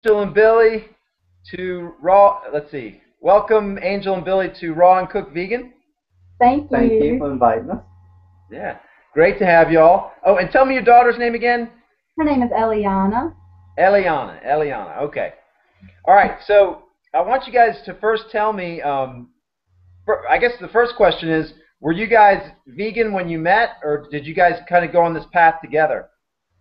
Angel and Billy to Raw. Let's see. Welcome, Angel and Billy, to Raw and Cooked Vegan. Thank Thank you you. for inviting us. Yeah, great to have y'all. Oh, and tell me your daughter's name again. Her name is Eliana. Eliana. Eliana. Okay. All right. So I want you guys to first tell me. I guess the first question is: were you guys vegan when you met, or did you guys kind of go on this path together?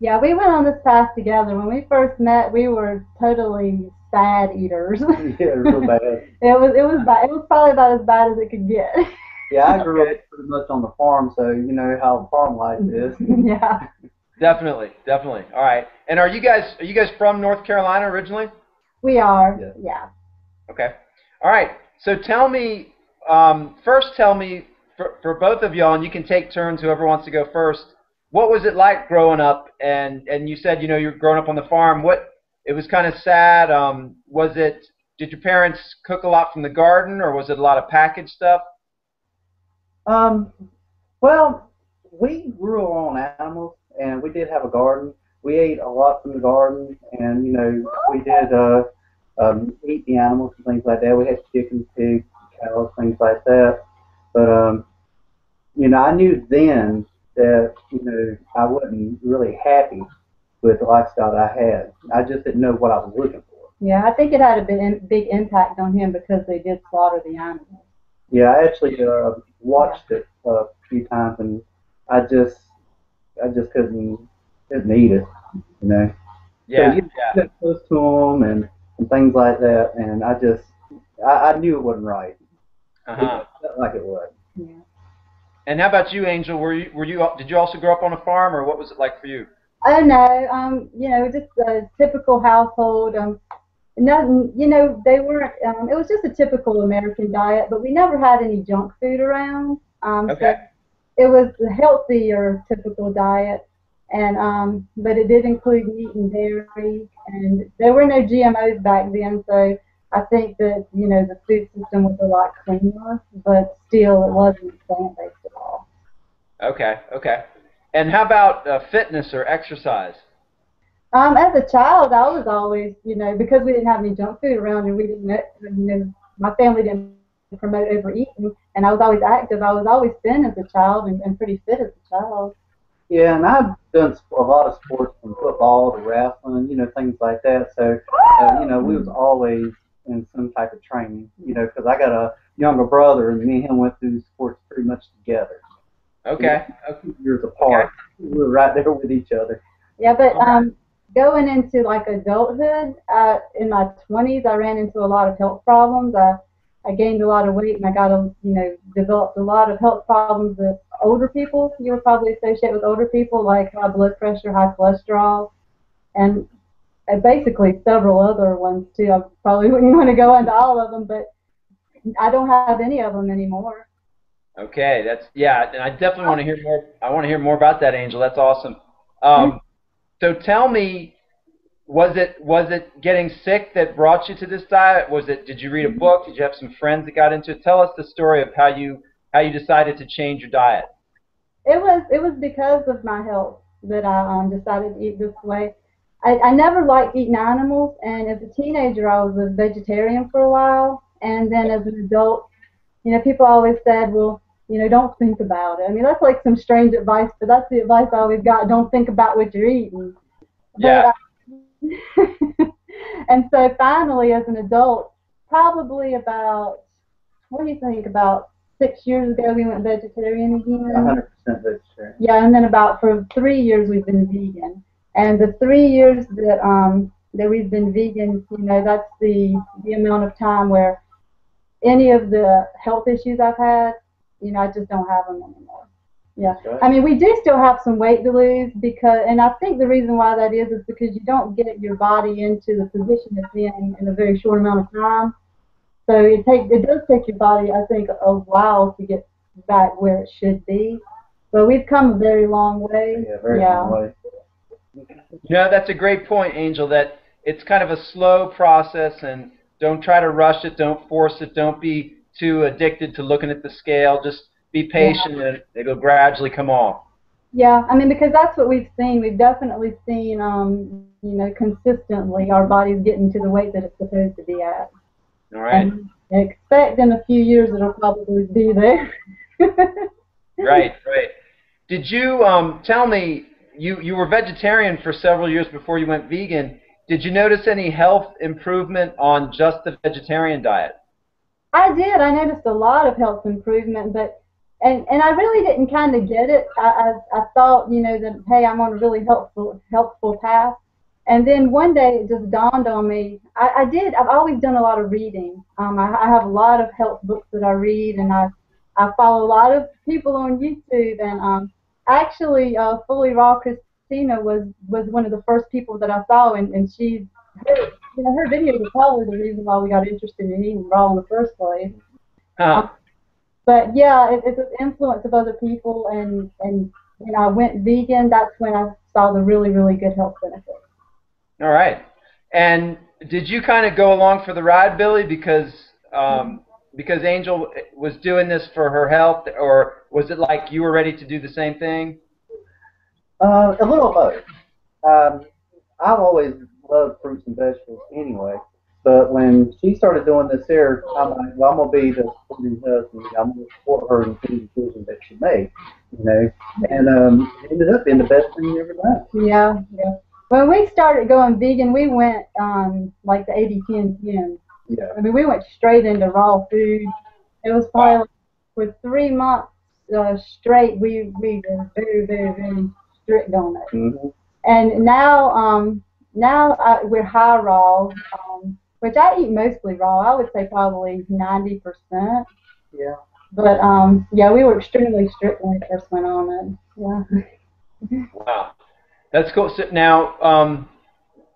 Yeah, we went on this path together. When we first met, we were totally sad eaters. Yeah, real bad. It was bad. It was probably about as bad as it could get. Yeah, I grew Okay. up pretty much on the farm, so you know how farm life is. Yeah, Definitely. Definitely. All right. And are you guys from North Carolina originally? we are. Yeah. Yeah. Okay. All right. So tell me, first tell me, for both of y'all, and you can take turns, whoever wants to go first, what was it like growing up? And you said, you were growing up on the farm. It was kind of sad. Did your parents cook a lot from the garden, or was it a lot of packaged stuff? Um, well, we grew our own animals, and we did have a garden. We ate a lot from the garden, and we did eat the animals and things like that. We had chickens, pigs, cows, things like that. But I knew then that I wasn't really happy with the lifestyle that I had. I just didn't know what I was looking for. Yeah, I think it had a big impact on him because they did slaughter the animals. Yeah, I actually watched it a few times, and I just couldn't eat it, you know. So Yeah. you Yeah. get close to them and things like that, and I knew it wasn't right. It Uh-huh. felt like it was. Yeah. And how about you, Angel? Did you also grow up on a farm, or what was it like for you? Oh no, just a typical household. Nothing, they weren't. It was just a typical American diet, but we never had any junk food around. So Okay. it was a healthier typical diet, and but it did include meat and dairy, and there were no GMOs back then. So I think that the food system was a lot cleaner, but still it wasn't plant based at all. Okay. Okay. And how about fitness or exercise? As a child, I was always, because we didn't have any junk food around and we didn't, my family didn't promote overeating, and I was always active. I was always thin as a child and pretty fit as a child. Yeah, and I've done a lot of sports from football to wrestling, things like that. So, we was always in some type of training, because I got a younger brother, and me and him went through sports pretty much together. We were Okay. 2 years Okay. apart. We were right there with each other. Yeah, but Okay. going into like adulthood, in my 20s, I ran into a lot of health problems. I gained a lot of weight, and I developed a lot of health problems that older people, you would probably associate with older people, like high blood pressure, high cholesterol, and basically several other ones too. I probably wouldn't want to go into all of them, but I don't have any of them anymore. Okay, yeah, and I definitely want to hear more. I want to hear more about that, Angel. That's awesome. Um, so tell me, was it getting sick that brought you to this diet? Did you read a book? Did you have some friends that got into it? Tell us the story of how you decided to change your diet. It was because of my health that I decided to eat this way. I never liked eating animals, and as a teenager I was a vegetarian for a while, and then as an adult, people always said, well, don't think about it. I mean, that's like some strange advice, but that's the advice I always got. Don't think about what you're eating. But Yeah. and so finally, as an adult, probably about, what do you think, about 6 years ago, we went vegetarian again. 100% vegetarian. Yeah, and then about for 3 years we've been vegan. And the 3 years that we've been vegan, that's the amount of time where any of the health issues I've had, I just don't have them anymore. Yeah. That's right. I mean, we do still have some weight to lose and I think the reason why that is because you don't get your body into the position it's in a very short amount of time. So it does take your body, I think, a while to get back where it should be. But we've come a very long way. Yeah, very Yeah. long way. That's a great point, Angel. That it's kind of a slow process, and don't try to rush it. Don't force it. Don't be too addicted to looking at the scale. Just be Yeah. patient, and it'll gradually come off. Yeah, I mean, because that's what we've seen. We've definitely seen, consistently our body's getting to the weight that it's supposed to be at. All right. And I expect in a few years it'll probably be there. Right, right. Did you tell me you were vegetarian for several years before you went vegan? Did you notice any health improvement on just the vegetarian diet? I did. I noticed a lot of health improvement, but and I really didn't kind of get it. I thought, that hey, I'm on a really helpful path. And then one day it just dawned on me. I did. I've always done a lot of reading. I have a lot of health books that I read, and I follow a lot of people on YouTube. And actually, Fully Raw Christina was one of the first people that I saw, and she's her videos are probably the reason why we got interested in eating raw in the first place. Huh. But yeah, it's the influence of other people, and when I went vegan, that's when I saw the really, really good health benefits. All right. And did you kind of go along for the ride, Billy, because Angel was doing this for her health, or was it like you were ready to do the same thing? A little of both. Um, I've always loved fruits and vegetables anyway. But when she started doing this here, I'm like, well, I'm gonna be the supporting husband. I'm gonna support her in any decision that she makes, you know. And it ended up being the best thing ever done. Yeah, yeah. When we started going vegan, we went like the 80-10-10. Yeah. I mean, we went straight into raw food. It was probably Wow. like for 3 months straight. We were very, very, very strict on it. Mm-hmm. And now we're high raw, which I eat mostly raw. I would say probably 90%. Yeah. But yeah, we were extremely strict when it first went on. And yeah. Wow. That's cool. So now,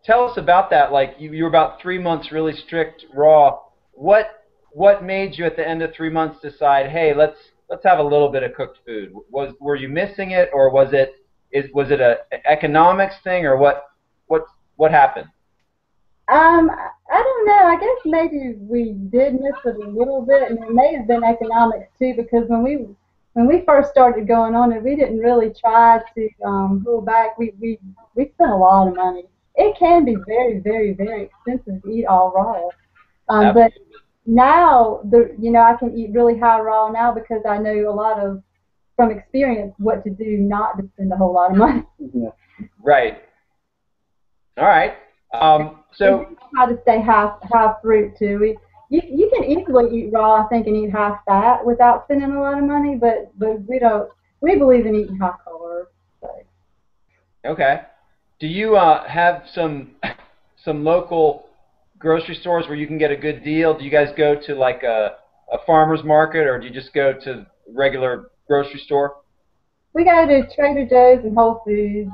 tell us about that. Like you were about 3 months really strict raw. What made you at the end of 3 months decide, hey, let's have a little bit of cooked food? Were you missing it, or was it a economics thing, or what happened? I don't know. I guess maybe we did miss it a little bit, and it may have been economics too, because when we first started going on it, we didn't really try to pull back. We spent a lot of money. It can be very, very, very expensive to eat all raw. But Absolutely. now I can eat really high raw now because I know a lot of from experience what to do not to spend a whole lot of money. Yeah. Right. All right. And So try to stay high fruit too. You can easily eat raw, I think, and eat high fat without spending a lot of money, but we don't. We believe in eating high carbs. So. okay. Do you have some local grocery stores where you can get a good deal? Do you guys go to like a farmer's market, or do you just go to regular grocery store? We go to Trader Joe's and Whole Foods.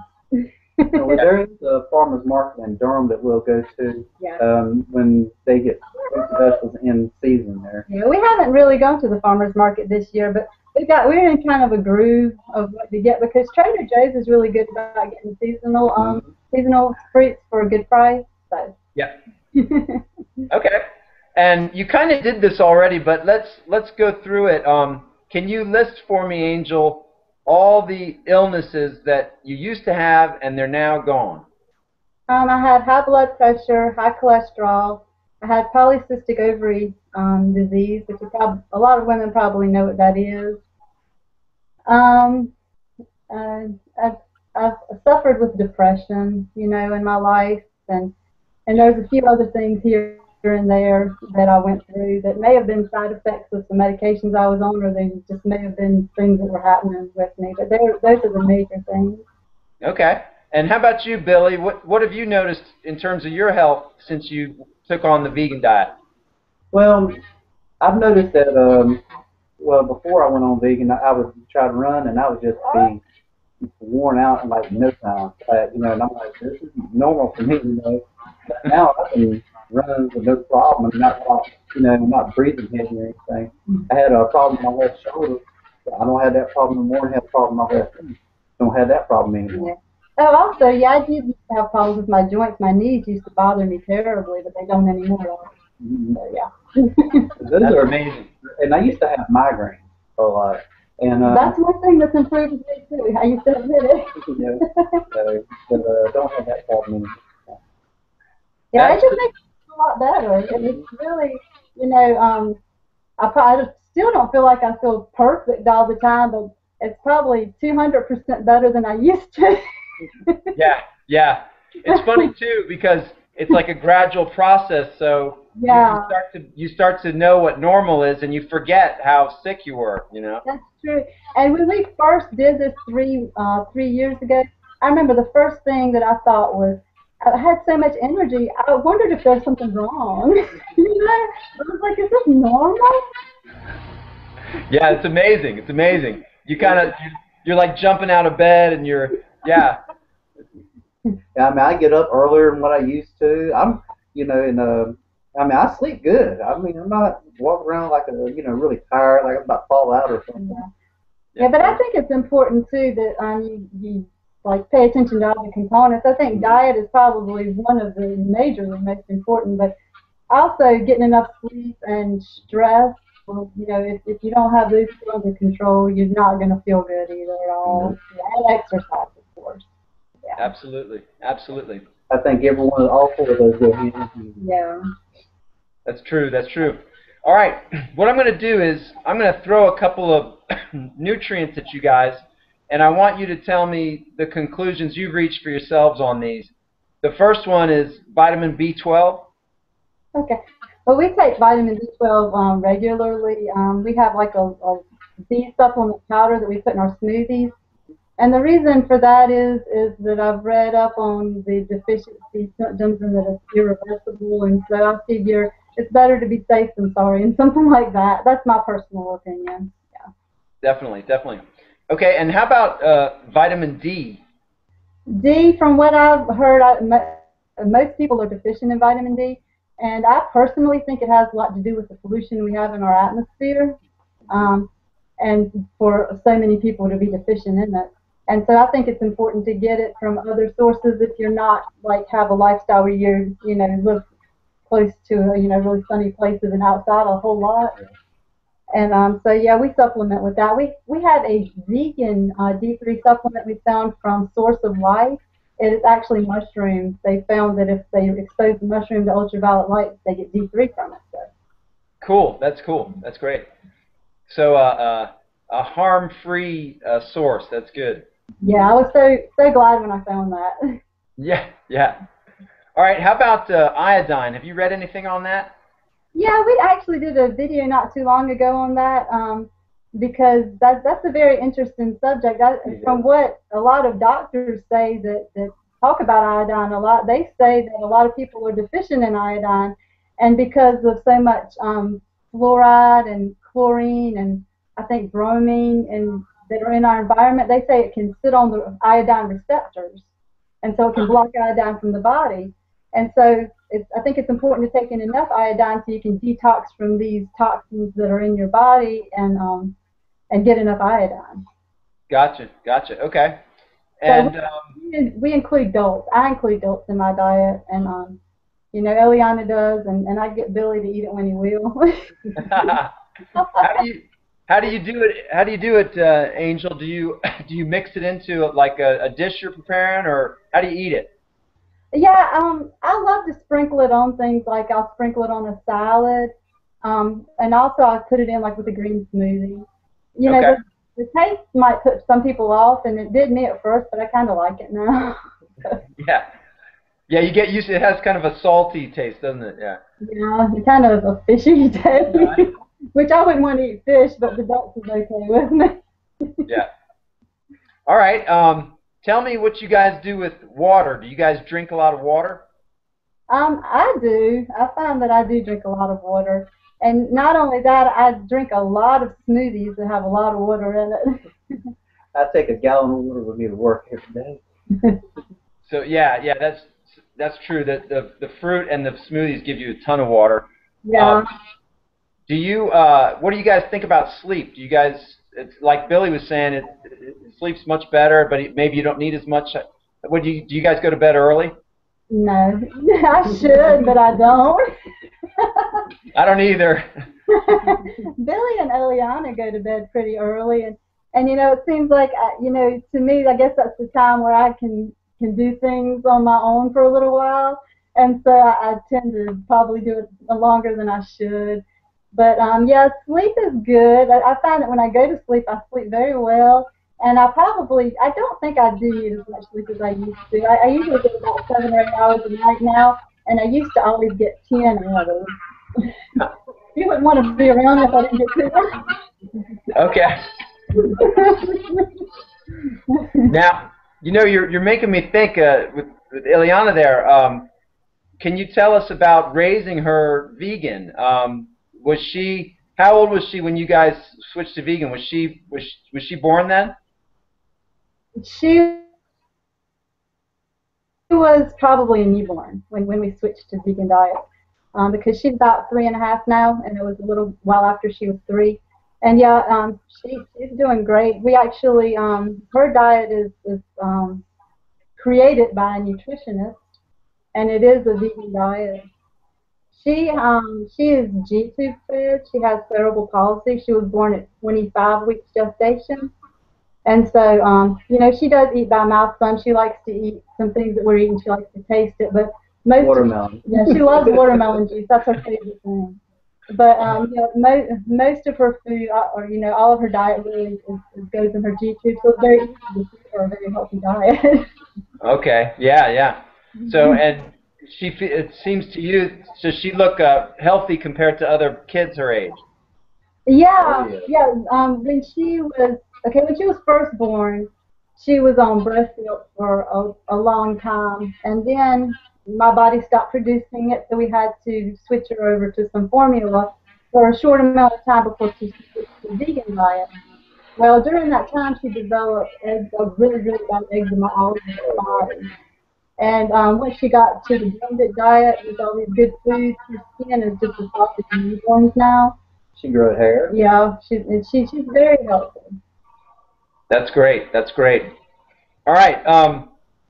So Yeah. there is a farmer's market in Durham that we'll go to Yeah. when they get fruits and vegetables in season there. Yeah, we haven't really gone to the farmers market this year, but we're in kind of a groove of what to get because Trader Joe's is really good about getting Mm-hmm. seasonal fruits for a good price. So. Yeah. Okay. And you kind of did this already, but let's go through it. Can you list for me, Angel, all the illnesses that you used to have and they're now gone? I had high blood pressure, high cholesterol. I had polycystic ovary disease, which a lot of women probably know what that is. Um, uh, I've, I've suffered with depression, in my life, and there's a few other things here and there that I went through that may have been side effects of some medications I was on, or they just may have been things that were happening with me. But those are the major things. Okay. And how about you, Billy? What have you noticed in terms of your health since you took on the vegan diet? Well, I've noticed that well before I went on vegan, I would try to run and I would just be worn out in like no time. And I'm like, this is normal for me. But now I can run with no problem. I'm not breathing heavy or anything. I had a problem with my left shoulder. But I don't have that problem anymore. I have a problem with my left knee. Don't have that problem Yeah. anymore. Oh, also, yeah, I did used to have problems with my joints. My knees used to bother me terribly, but they don't anymore. Mhm. So, yeah. Those That's are, amazing. and I used to have migraines a lot. And That's one thing that's improved with me too. I used to admit it. you know, but don't have that problem anymore. Yeah, it That's just makes it a lot better. It's really, you know, I still don't feel like I feel perfect all the time, but it's probably 200% better than I used to. yeah, yeah. It's funny too because it's like a gradual process. So Yeah, you start to know what normal is, and you forget how sick you were. that's true. And when we first did this 3 years ago, I remember the first thing that I thought was, I had so much energy. I wondered if there was something wrong. I was like, is this normal? Yeah, it's amazing. It's amazing. You're like jumping out of bed, and yeah. Yeah, I mean, I get up earlier than what I used to. And I mean, I sleep good. I mean, I'm not walking around like really tired, like I'm about to fall out or something. Yeah, but I think it's important too that you like pay attention to all the components. I think diet is probably one of the majorly most important, but also getting enough sleep and stress. Well, if you don't have those two under control, you're not going to feel good either at all. Yeah, and exercise, of course. Yeah. Absolutely, absolutely. I think all four of those go hand in hand. Yeah. That's true. That's true. All right. What I'm going to do is I'm going to throw a couple of nutrients at you guys, and I want you to tell me the conclusions you've reached for yourselves on these. The first one is vitamin B12. Okay. Well, we take vitamin B12 regularly. We have like a B supplement powder that we put in our smoothies. And the reason for that is that I've read up on the deficiency symptoms and that it's irreversible, and so I figure it's better to be safe than sorry, and something like that. That's my personal opinion. Yeah. Definitely, definitely. Okay, and how about vitamin D? D, from what I've heard, most people are deficient in vitamin D, and I personally think it has a lot to do with the pollution we have in our atmosphere, and for so many people to be deficient in it. And so I think it's important to get it from other sources if you're not like have a lifestyle where live close to really sunny places and outside a whole lot. And so yeah, we supplement with that. We have a vegan D3 supplement we found from Source of Life. It is actually mushrooms. They found that if they expose the mushroom to ultraviolet light, they get D3 from it. So. Cool. That's cool. That's great. So a harm-free source. That's good. Yeah, I was so glad when I found that. Yeah, yeah. All right. How about iodine? Have you read anything on that? Yeah, we actually did a video not too long ago on that because that's a very interesting subject. From what a lot of doctors say that talk about iodine a lot, they say that a lot of people are deficient in iodine, and because of so much fluoride and chlorine and I think bromine and that are in our environment, they say it can sit on the iodine receptors, and so it can block iodine from the body. And so I think it's important to take in enough iodine so you can detox from these toxins that are in your body and get enough iodine. Gotcha, gotcha. Okay. So And we include dulse. I include dulse in my diet, and Eliana does, and I get Billy to eat it when he will. how do you do it? How do you do it, Angel? Do you mix it into like a dish you're preparing, or how do you eat it? Yeah, I love to sprinkle it on things, like I'll sprinkle it on a salad, and also I put it in like with a green smoothie. Okay. The taste might put some people off, and it did me at first, but I kind of like it now. Yeah. Yeah, you get used to it. It has kind of a salty taste, doesn't it? Yeah. Yeah, it's kind of a fishy taste, which I wouldn't want to eat fish, but the duck is okay with me. Yeah. All right. Tell me what you guys do with water. Do you guys drink a lot of water? I do. I find that I do drink a lot of water. And not only that, I drink a lot of smoothies that have a lot of water in it. I take a gallon of water with me to work every day. So yeah, that's true. That the fruit and the smoothies give you a ton of water. Yeah. Do you what do you guys think about sleep? Do you guys, it's like Billy was saying, it sleeps much better, but maybe you don't need as much. Do you guys go to bed early? No, I should, but I don't. I don't either. Billy and Eliana go to bed pretty early, And it seems like to me, I guess that's the time where I can do things on my own for a little while, and so I tend to probably do it longer than I should. But yeah, sleep is good. I find that when I go to sleep, I sleep very well, and I don't think I do need as much sleep as I used to. I usually get about 7 or 8 hours a night now, and I used to always get 10 hours. You wouldn't want to be around if I didn't get 10. Okay. Now, you're making me think with Ileana there. Can you tell us about raising her vegan? How old was she when you guys switched to vegan? Was she born then? She was probably a newborn when we switched to vegan diet, because she's about 3.5 now, and it was a little while after she was 3. And yeah, she's doing great. We actually, her diet is created by a nutritionist, and it is a vegan diet. She is G-tube fed. She has cerebral palsy. She was born at 25 weeks gestation. And so, she does eat by mouth some. She likes to eat some things that we're eating. She likes to taste it. But Watermelon. yeah, she loves watermelon juice. That's her favorite thing. But most of her food, or all of her diet really goes in her G tube. So it's very easy to feed her a very healthy diet. Okay. Yeah. Yeah. So, and it seems to you, does she look healthy compared to other kids her age? Yeah, Oh, yeah. yeah. When she was first born, she was on breast milk for a long time, and then my body stopped producing it, so we had to switch her over to some formula for a short amount of time before she switched to the vegan diet. Well, during that time, she developed a really, really bad eczema all over her body. And once she got to the blended diet with all these good foods, her skin is just as soft as a newborn's now. She grew hair. Yeah, she's very healthy. That's great. That's great. All right.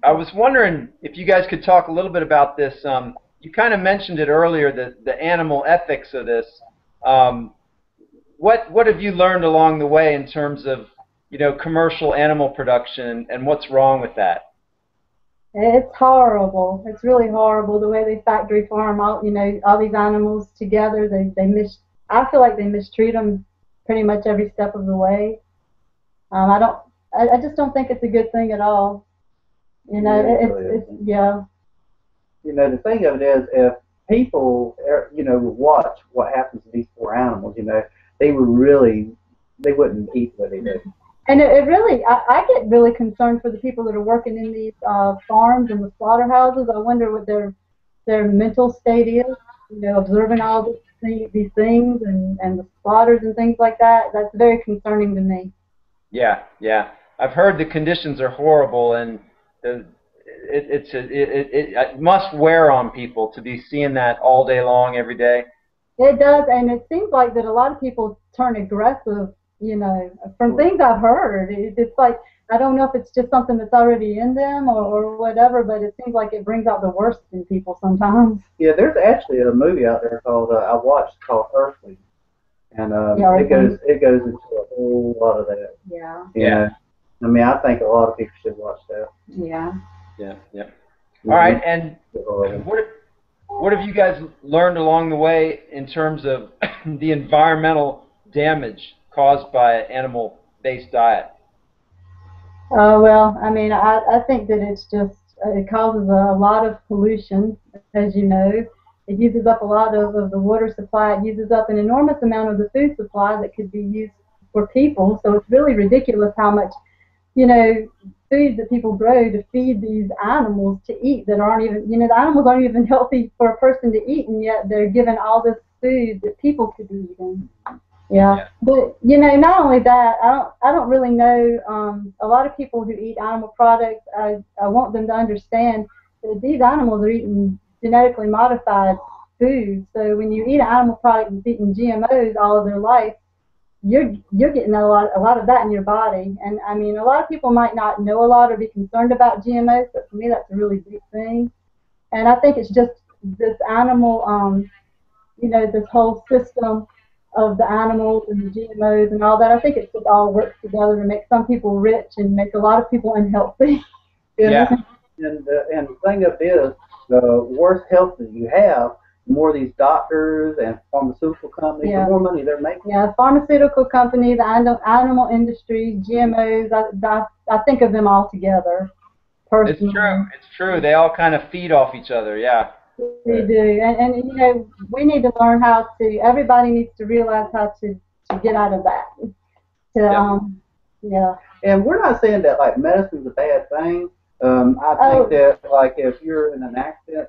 I was wondering if you guys could talk a little bit about this. You kind of mentioned it earlier, the animal ethics of this. Um, what have you learned along the way in terms of commercial animal production and what's wrong with that? It's horrible. It's really horrible the way they factory farm all these animals together. I feel like they mistreat them pretty much every step of the way. I don't. I just don't think it's a good thing at all. Yeah, it really It's isn't. yeah. The thing of it is, if people, would watch what happens to these poor animals, they would really, they wouldn't eat what they do. And it really, I get really concerned for the people that are working in these farms and the slaughterhouses. I wonder what their mental state is, observing all these things and the slaughters and things like that. That's very concerning to me. Yeah, yeah. I've heard the conditions are horrible, and the, it must wear on people to be seeing that all day long, every day. It does, and it seems like that a lot of people turn aggressive, from things I've heard. It's like, I don't know if it's just something that's already in them or whatever, but it seems like it brings out the worst in people sometimes. Yeah, there's actually a movie out there called I watched called Earthly, and Yeah, it goes into a whole lot of that. Yeah. Yeah. I mean, I think a lot of people should watch that. Yeah. Yeah, yeah. All right, and what have you guys learned along the way in terms of the environmental damage caused by an animal-based diet? Well, I mean, I think that it causes a lot of pollution, as you know. It uses up a lot of the water supply. It uses up an enormous amount of the food supply that could be used for people. So it's really ridiculous how much, food that people grow to feed these animals to eat that aren't even, the animals aren't even healthy for a person to eat, and yet they're given all this food that people could be eating. Yeah, Yeah. but not only that, I don't really know. A lot of people who eat animal products, I want them to understand that these animals are eating genetically modified food. So when you eat an animal product that's eating GMOs all of their life, you're getting a lot of that in your body. And I mean, a lot of people might not know a lot or be concerned about GMOs, but for me, that's a really big thing. And I think it's just this animal, this whole system of the animals and the GMOs and all that. I think it all works together to make some people rich and make a lot of people unhealthy. Yeah. And the thing of it is, the worse health that you have, the more these doctors and pharmaceutical companies, Yeah. the more money they're making. Yeah, pharmaceutical company, the animal industry, GMOs, I think of them all together, personally. It's true. It's true. They all kind of feed off each other. Yeah. We do. And you know, we need to learn how to, everybody needs to realize how to get out of that. Yeah. And we're not saying that like medicine's a bad thing. I think that like if you're in an accident,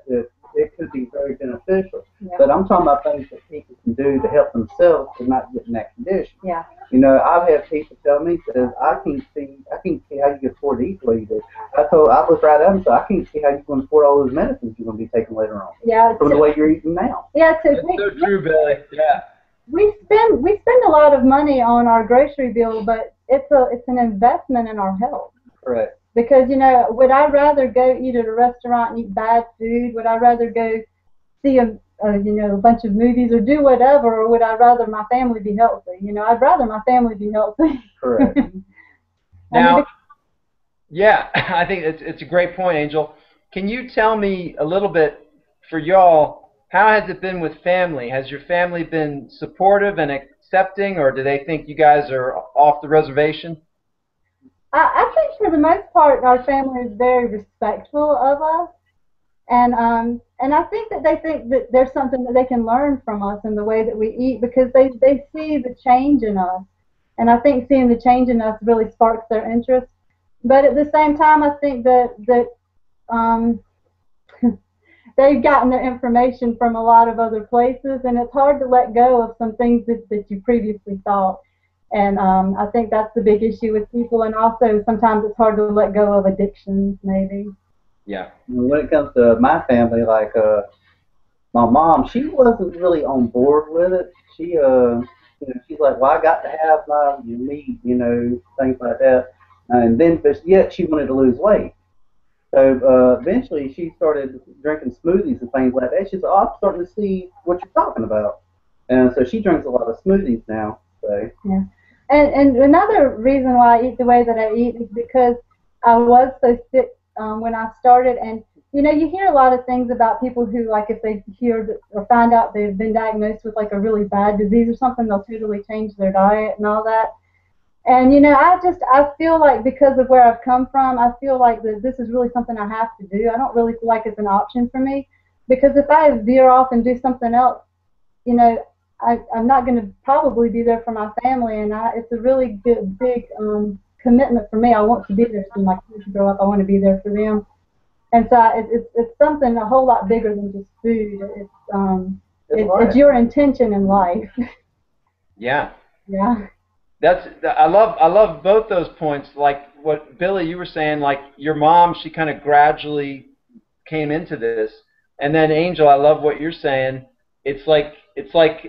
it could be very beneficial. Yeah. But I'm talking about things that people can do to help themselves to not get in that condition. Yeah. You know, I've had people tell me, says, I can't see how you can afford to eat the way you do. I looked right at them and said, I can't see how you can afford all those medicines you're going to be taking later on. Yeah. From the way you're eating now. Yeah. It's so true, Billy. Yeah. We spend a lot of money on our grocery bill, but it's an investment in our health. Correct. Because, you know, would I rather go eat at a restaurant and eat bad food? Would I rather go see a bunch of movies or do whatever, or would I rather my family be healthy? You know, I'd rather my family be healthy. Correct. Now, yeah, I think it's a great point, Angel. Can you tell me a little bit, for y'all, how has it been with family? Has your family been supportive and accepting, or do they think you guys are off the reservation? I think for the most part, our family is very respectful of us, and I think that they think that there's something that they can learn from us in the way that we eat, because they see the change in us, and I think seeing the change in us really sparks their interest. But at the same time, I think that they've gotten their information from a lot of other places, and it's hard to let go of some things that you previously thought. And I think that's the big issue with people, and also sometimes it's hard to let go of addictions, maybe. Yeah. When it comes to my family, like my mom, she wasn't really on board with it. She she's like, well, I got to have my meat, things like that. And then, but yet she wanted to lose weight. So eventually she started drinking smoothies and things like that. She said, oh, I'm starting to see what you're talking about. And so she drinks a lot of smoothies now. So. Yeah. And another reason why I eat the way that I eat is because I was so sick when I started. And, you hear a lot of things about people who, like, if they hear or find out they've been diagnosed with, like, a really bad disease or something, they'll totally change their diet and all that. And, I feel like because of where I've come from, I feel like that this is really something I have to do. I don't really feel like it's an option for me, because if I veer off and do something else, I'm not going to probably be there for my family, and it's a really big commitment for me. I want to be there so my kids grow up. I want to be there for them, and so it's something a whole lot bigger than just food. It's your intention in life. Yeah. Yeah. I love both those points. Like what Billy, you were saying, like your mom, she kind of gradually came into this, and then Angel, I love what you're saying. It's like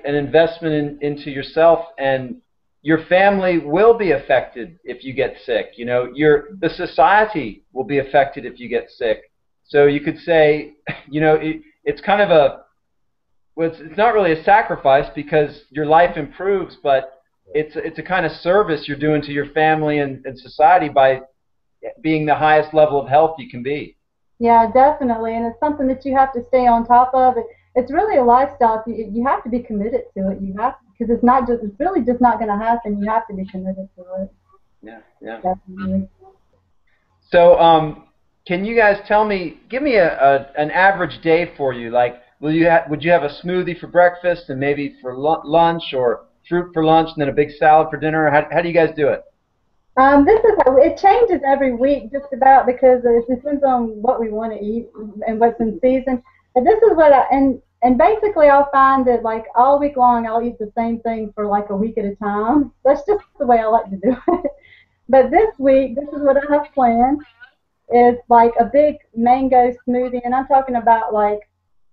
an investment into yourself, and your family will be affected if you get sick. The society will be affected if you get sick. So you could say, it's kind of it's not really a sacrifice because your life improves, but it's a kind of service you're doing to your family and society by being the highest level of health you can be. Yeah, definitely, and it's something that you have to stay on top of. It's really a lifestyle. You have to be committed to it. You have, because it's really just not going to happen. You have to be committed to it. Yeah, yeah. Definitely. So, can you guys give me an average day for you? Like, would you have a smoothie for breakfast and maybe for lunch, or fruit for lunch and then a big salad for dinner? How do you guys do it? It changes every week just about, because it depends on what we want to eat and what's in season. And this is what and basically I'll find that like all week long I'll eat the same thing for like a week at a time. That's just the way I like to do it. But this week, this is what I have planned. It's like a big mango smoothie, and I'm talking about like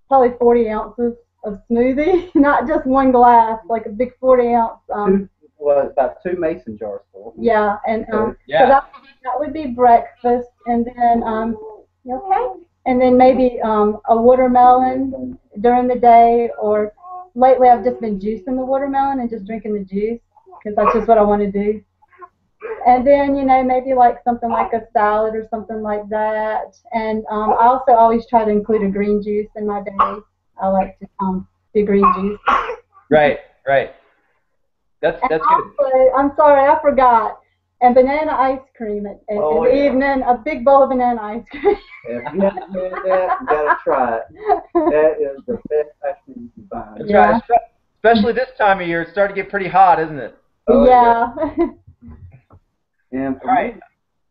probably 40 ounces of smoothie, not just one glass, like a big 40-ounce. About 2 mason jars full. Yeah, and yeah. So that would be breakfast, and then okay, and then maybe a watermelon during the day, or lately I've just been juicing the watermelon and just drinking the juice because that's just what I want to do. And then, maybe like something like a salad or something like that. And I also always try to include a green juice in my day. I like to do green juice. Right, right. That's And good. also, I'm sorry, I forgot. And banana ice cream at in the evening, a big bowl of banana ice cream. If you haven't had that, you gotta try it. That is the best ice cream you can find. That's right. Especially this time of year, it's starting to get pretty hot, isn't it? Oh, yeah. And for me,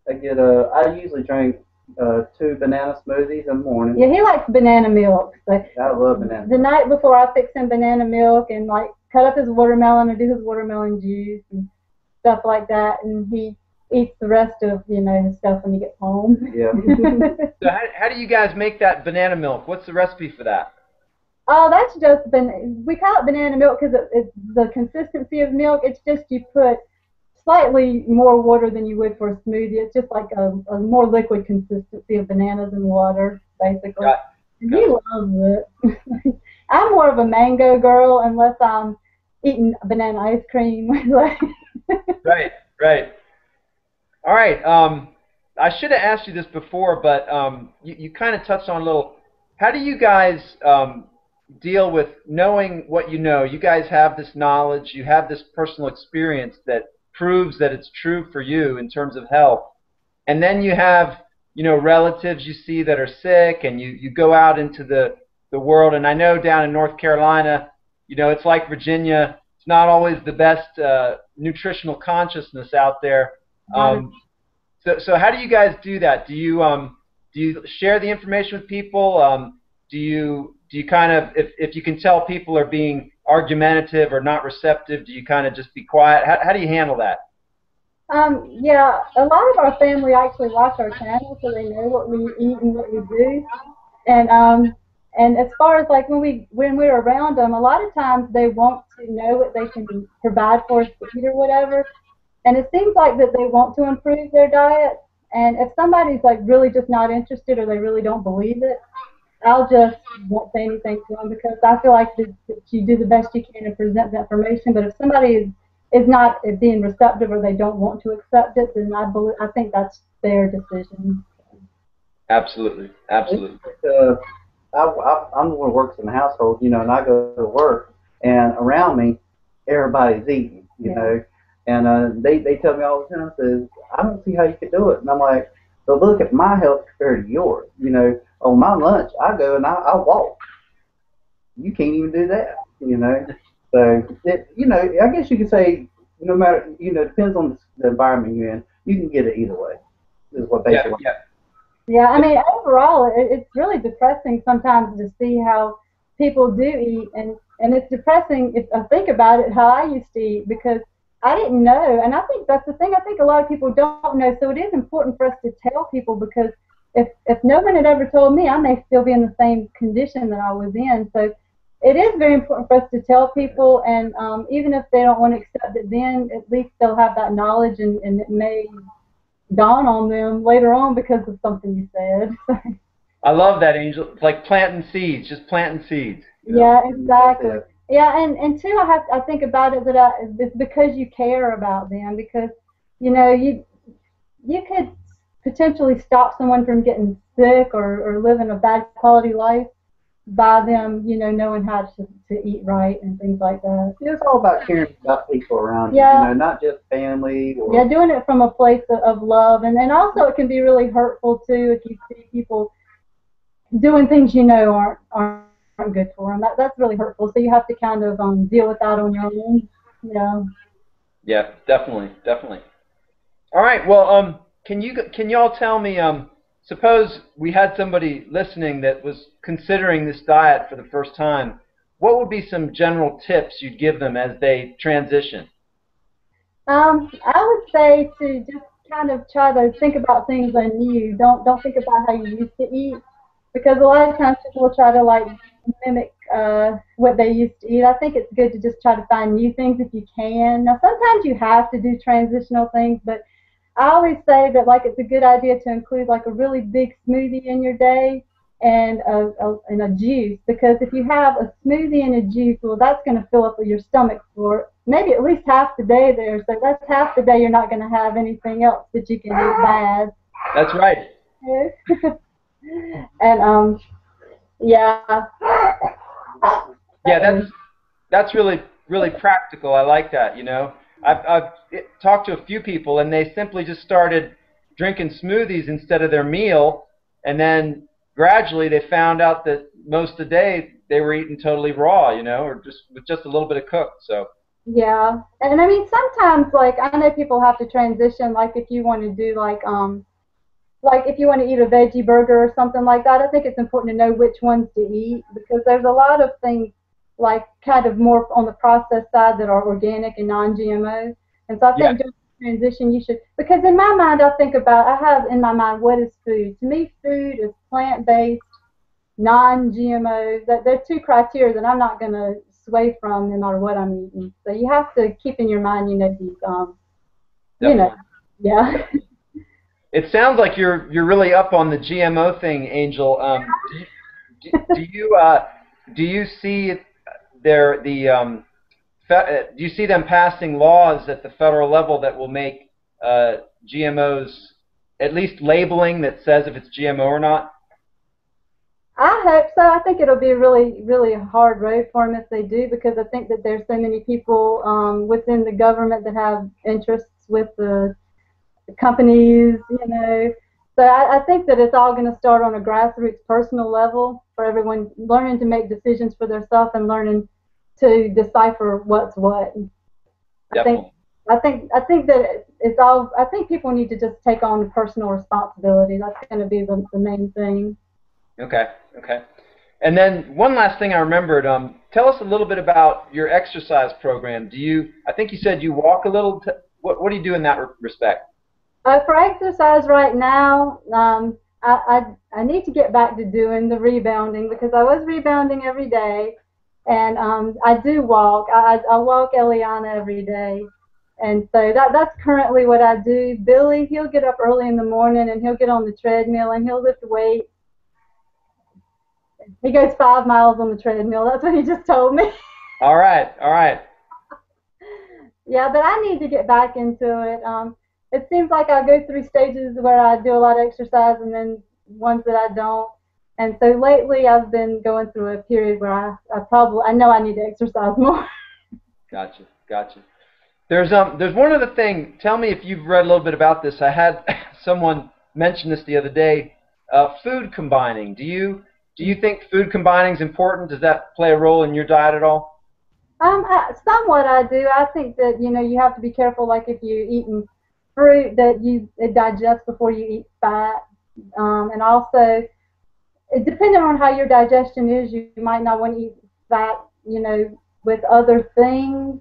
I usually drink 2 banana smoothies in the morning. Yeah, he likes banana milk. So I love banana the milk. night before, I fix him banana milk and like cut up his watermelon or do his watermelon juice and stuff like that, and he eats the rest of his stuff when he gets home. Yeah. So how do you guys make that banana milk? What's the recipe for that? Oh, that's just we call it banana milk because it's the consistency of milk. It's just you put slightly more water than you would for a smoothie. It's just like a more liquid consistency of bananas and water, basically. Got And he loves it. I'm more of a mango girl unless I'm eating banana ice cream. Right, right. All right. I should have asked you this before, but you kind of touched on a little. How do you guys deal with knowing what you know? You guys have this knowledge. You have this personal experience that proves that it's true for you in terms of health. And then you have, relatives you see that are sick, and you go out into the world. And I know down in North Carolina, it's like Virginia. It's not always the best nutritional consciousness out there. So how do you guys do that? Do you share the information with people? Do you kind of, if you can tell people are being argumentative or not receptive, do you kind of just be quiet? How do you handle that? Yeah, a lot of our family actually watch our channel, so they know what we eat and what we do. And as far as like when we're around them, a lot of times they want to know what they can provide for us to eat or whatever. And it seems like that they want to improve their diet. And if somebody's like really just not interested or they really don't believe it, I'll just won't say anything to them because I feel like that you do the best you can to present the information. But if somebody is not being receptive or they don't want to accept it, then I think that's their decision. Absolutely, absolutely. I'm the one who works in the household, and I go to work, and around me, everybody's eating, you know. And they tell me all the time, says, I don't see how you could do it. And I'm like, but look at my health compared to yours. On my lunch, I go and I walk. You can't even do that, So, I guess you could say, no matter, depends on the environment you're in, you can get it either way. Is what basically. Yeah, I mean, overall, it's really depressing sometimes to see how people do eat. And it's depressing, if I think about it, how I used to eat because I didn't know, and I think that's the thing. I think a lot of people don't know, so it is important for us to tell people because if no one had ever told me, I may still be in the same condition that I was in. So it is very important for us to tell people, and even if they don't want to accept it then, at least they'll have that knowledge, and it may dawn on them later on because of something you said. I love that, Angel. It's like planting seeds, just planting seeds. Yeah, exactly. Yeah, and too, I think about it that it's because you care about them because you could potentially stop someone from getting sick or living a bad quality life by them knowing how to eat right and things like that. It's all about caring about people around you, not just family. Yeah, doing it from a place of love, and also it can be really hurtful too if you see people doing things aren't good for them. That's really hurtful. So you have to kind of deal with that on your own. Yeah. Yeah, definitely, definitely. All right. Well, can y'all tell me? Suppose we had somebody listening that was considering this diet for the first time. What would be some general tips you'd give them as they transition? I would say to just kind of try to think about things anew. Don't think about how you used to eat. Because a lot of times people will try to like mimic what they used to eat. I think it's good to just try to find new things if you can. Now sometimes you have to do transitional things, but I always say that like it's a good idea to include like a really big smoothie in your day and a juice, because if you have a smoothie and a juice, well, that's going to fill up your stomach for maybe at least half the day there. So that's half the day you're not going to have anything else that you can eat bad. That's right. And yeah. Yeah, that's really practical. I like that. You know, I've talked to a few people, and they simply just started drinking smoothies instead of their meal, and then gradually they found out that most of the day they were eating totally raw, you know, or just with just a little bit of cooked. So Yeah, and I mean sometimes like I know people have to transition, like if you want to do like if you want to eat a veggie burger or something like that. I think it's important to know which ones to eat, because there's a lot of things like kind of more on the processed side that are organic and non-GMO. And so I yeah, think during the transition you should, because in my mind I have in my mind what is food. To me, food is plant-based, non-GMO. That they're two criteria that I'm not going to sway from no matter what I'm eating. So you have to keep in your mind, you know, these, you know, definitely. yeah. It sounds like you're really up on the GMO thing, Angel. Do you see do you see them passing laws at the federal level that will make GMOs, at least labeling that says if it's GMO or not? I hope so. I think it'll be a really, really hard road for them if they do, because I think that there's so many people within the government that have interests with the companies, you know. So I think that it's all going to start on a grassroots personal level for everyone learning to make decisions for themselves and learning to decipher what's what. I think Definitely. I think that it's all. I think people need to just take on personal responsibility. That's going to be the main thing. Okay. Okay. And then one last thing I remembered. Tell us a little bit about your exercise program. I think you said you walk a little. What do you do in that respect? For exercise right now, I need to get back to doing the rebounding, because I was rebounding every day, and I do walk. I walk Eliana every day, and so that's currently what I do. Billy, he'll get up early in the morning and he'll get on the treadmill and he'll lift weights. He goes 5 miles on the treadmill. That's what he just told me. All right. All right. Yeah, but I need to get back into it. It seems like I go through stages where I do a lot of exercise and then ones that I don't. And so lately I've been going through a period where I know I need to exercise more. Gotcha. Gotcha. There's one other thing. Tell me if you've read a little bit about this. I had someone mention this the other day. Food combining. Do you think food combining is important? Does that play a role in your diet at all? Somewhat I do. I think that, you know, you have to be careful, like if you're eating fruit, that it digests before you eat fat. And also, depending on how your digestion is, you might not want to eat fat, you know, with other things.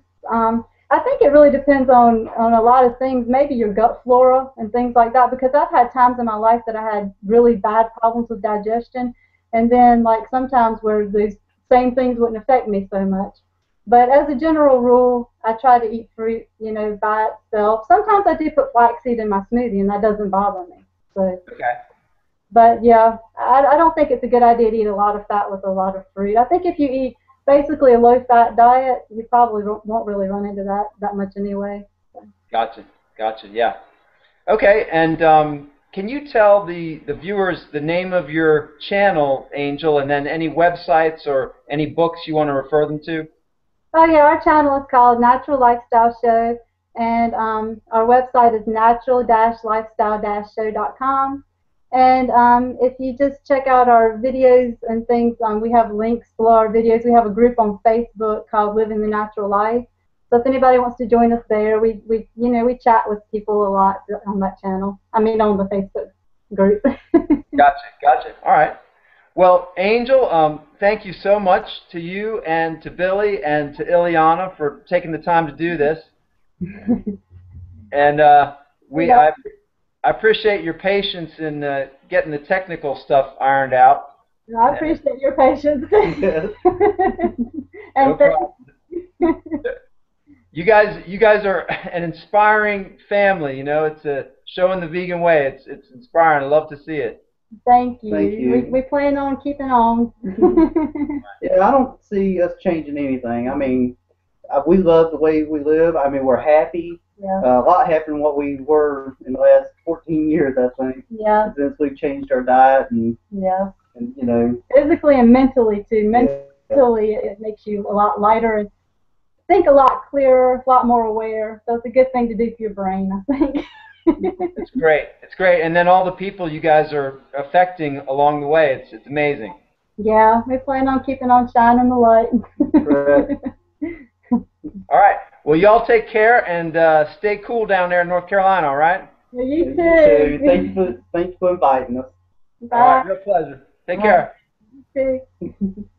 I think it really depends on a lot of things, maybe your gut flora and things like that, because I've had times in my life that I had really bad problems with digestion, and then like sometimes where these same things wouldn't affect me so much. But as a general rule, I try to eat fruit, you know, by itself. Sometimes I do put flaxseed in my smoothie, and that doesn't bother me. So, Okay. but yeah, I don't think it's a good idea to eat a lot of fat with a lot of fruit. I think if you eat basically a low-fat diet, you probably won't really run into that much anyway. So. Gotcha. Gotcha. Yeah. Okay. And can you tell the viewers the name of your channel, Angel, and then any websites or any books you want to refer them to? Oh yeah, our channel is called Natural Lifestyle Show, and our website is natural-lifestyle-show.com. And if you just check out our videos and things, we have links below our videos. We have a group on Facebook called Living the Natural Life. So if anybody wants to join us there, we chat with people a lot on that channel. I mean, on the Facebook group. Gotcha. Gotcha. All right. Well, Angel, thank you so much to you and to Billy and to Ileana for taking the time to do this. And I appreciate your patience in getting the technical stuff ironed out. I appreciate your patience. No And problem. You guys are an inspiring family. You know, it's showing the vegan way. It's inspiring. I love to see it. Thank you. Thank you. We plan on keeping on. Yeah, I don't see us changing anything. I mean, we love the way we live. I mean, we're happy. Yeah. A lot happier than what we were in the last 14 years, I think. Yeah. Since we've changed our diet Yeah. and you know. Physically and mentally too. Yeah. Mentally, it makes you a lot lighter and think a lot clearer, a lot more aware. So it's a good thing to do for your brain, I think. It's great. It's great. And then all the people you guys are affecting along the way, it's amazing. Yeah, we plan on keeping on shining the light. Right. All right. Well, y'all take care and stay cool down there in North Carolina, all right? Yeah, you You too. too. Thanks for inviting us. Bye. All right. Real pleasure. Take care. You too.